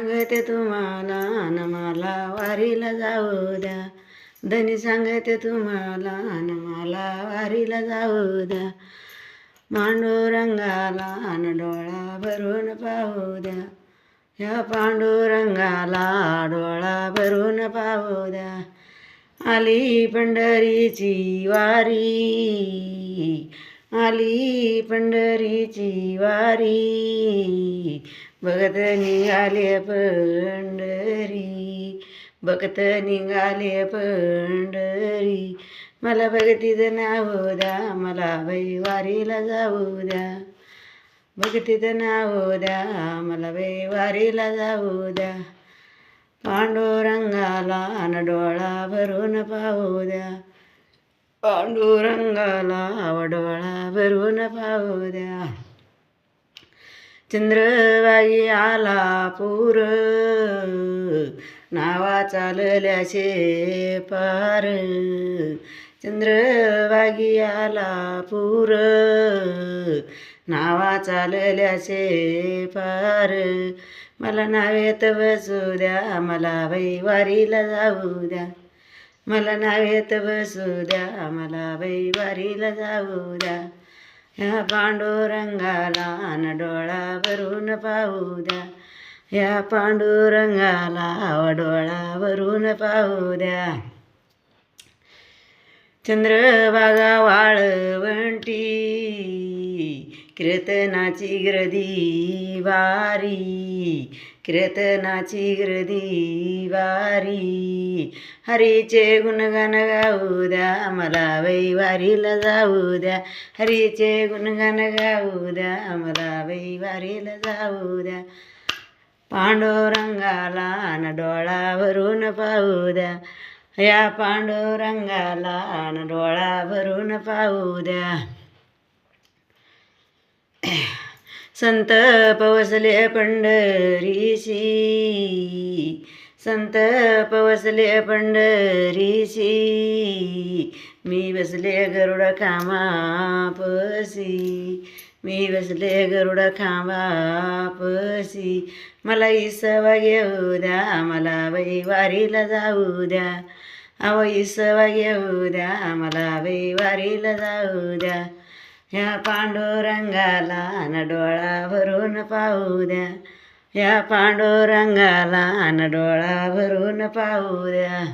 सांगते तुम्हाला न मला वारीला जाऊ द्या. धनी सांगते तुम्हाला न मला वारीला जाऊ द्या. पांडुरंगाला न डोळा भरून पाहू द्या. ह्या पांडुरंगाला डोळा भरून पाहू द्या. आली पंढरीची वारी, आली पंढरीची वारी, भगत निघाले पंढरी, भगत निघाले पंढरी. मला भगतीत नाव द्या, मला बाई वारीला जाऊ द्या. भगतीत नाव द्या, मला बाई वारीला जाऊ द्या. पांडुरंगाला न डोळा भरून पाहू द्या. पांडुरंगाला डोळा भरून पाहू द्या. चंद्रभागी आला पूर, नावा चालल्याचे पार. चंद्रभागी आला पूर, नावा चालल्याचे पार. मला नावेत बसू द्या, मला बाई वारीला जाऊ द्या. मला नावेत बसू द्या, मला बाई वारीला जाऊ द्या. ह्या पांडुरंगाला न डोळा भरून पाहू द्या. ह्या पांडुरंगाला डोळा भरून पाहू द्या. चंद्रभागा वाळवंटी, कीर्तनाची गर्दी वारी, कीर्तनाची गर्दी वारी. हरीचे गुणगान गाऊ द्या, मला बाई वारीला जाऊ द्या. हरीचे गुणगान गाऊ द्या, मला बाई वारीला जाऊ द्या. पांडुरंगाला न डोळा भरून पाहू द्या. या पांडुरंगाला न डोळा भरून पाहू द्या. संत पवसले पंढरीशी, संत पवसले पंढरीशी. मी बसले गरुड खांबापशी, मी बसले गरुड खांबापशी. मला इसवा घेऊ द्या, मला बाई वारीला जाऊ द्या. अहो इसवा घेऊ द्या, मला बाई वारीला जाऊ द्या. ह्या पांडुरंगाला न डोळा भरून पाहू द्या. ह्या पांडुरंगाला न डोळा भरून पाहू द्या.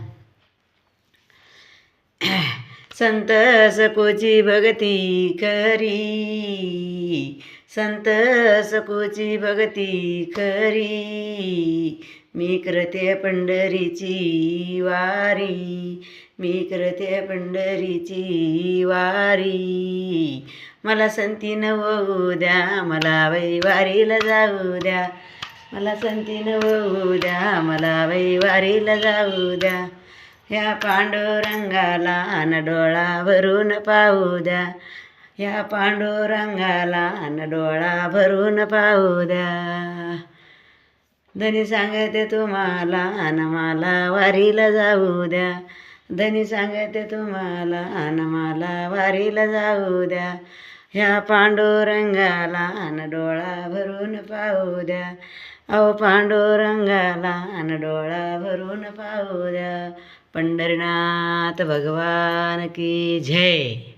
संत सकोची भगती करी, संत सकोची भगती करी. मी करते पंढरीची वारी, मी करते पंढरीची वारी. मला संतीन होऊ द्या, मला बाई वारीला जाऊ द्या. मला संतीन होऊ द्या, मला बाई वारीला जाऊ द्या. ह्या पांडुरंगाला न डोळा भरून पाहू द्या. ह्या पांडुरंगाला न डोळा भरून पाहू द्या. धनी सांगते तुम्हाला न मला वारीला जाऊ द्या. धनी सांगते तुम्हाला न मला वारीला जाऊ द्या. ह्या पांडुरंगाला न डोळा भरून पाहू द्या. अहो पांडुरंगाला न डोळा भरून पाहू द्या. पंढरीनाथ भगवान की जय.